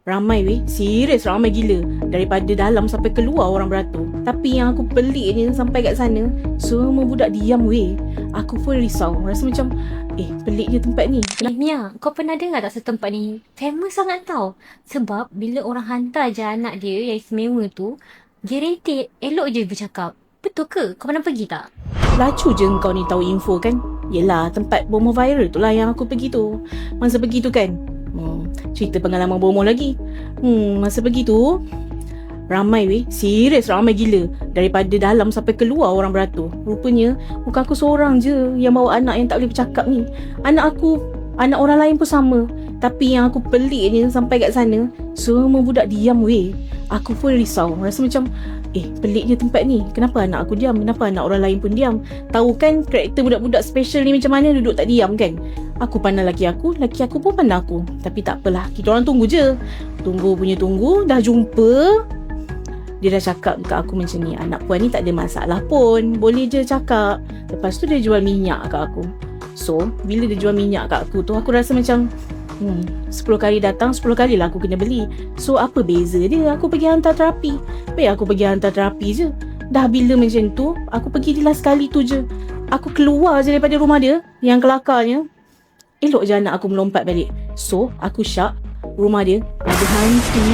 Ramai weh, serius ramai gila. Daripada dalam sampai keluar orang beratur. Tapi yang aku peliknya sampai kat sana, semua budak diam weh. Aku pun risau, rasa macam peliknya tempat ni. Mia, kau pernah dengar tak satu tempat ni? Famous sangat tau. Sebab bila orang hantar je anak dia yang istimewa tu, dia rated, elok je bercakap. Betul ke? Kau pernah pergi tak? Laju je kau ni tahu info kan. Yelah, tempat bomoh viral tu lah yang aku pergi tu. Masa pergi tu kan, cerita pengalaman bomoh lagi. Masa pergi tu, ramai weh, serius ramai gila. Daripada dalam sampai keluar orang beratur. Rupanya bukan aku seorang je yang bawa anak yang tak boleh bercakap ni. Anak orang lain pun sama. Tapi yang aku peliknya sampai kat sana, semua budak diam weh. Aku pun risau, rasa macam peliknya tempat ni. Kenapa anak aku diam? Kenapa anak orang lain pun diam? Tahu kan karakter budak-budak special ni macam mana duduk tak diam kan? Aku pandang laki aku pun pandang aku. Tapi tak apalah, kita orang tunggu je. Tunggu, dah jumpa. Dia dah cakap kat aku macam ni, anak puan ni tak ada masalah pun, boleh je cakap. Lepas tu dia jual minyak kat aku. So, bila dia jual minyak kat aku tu, aku rasa macam 10 kali datang, 10 kali lah aku kena beli. So, apa beza dia? Aku pergi hantar terapi. Baik aku pergi hantar terapi je. Dah bila macam tu, aku pergi last kali tu je. Aku keluar je daripada rumah dia, yang kelakarnya, elok je anak aku melompat balik. So, aku syak, rumah dia ada hantu.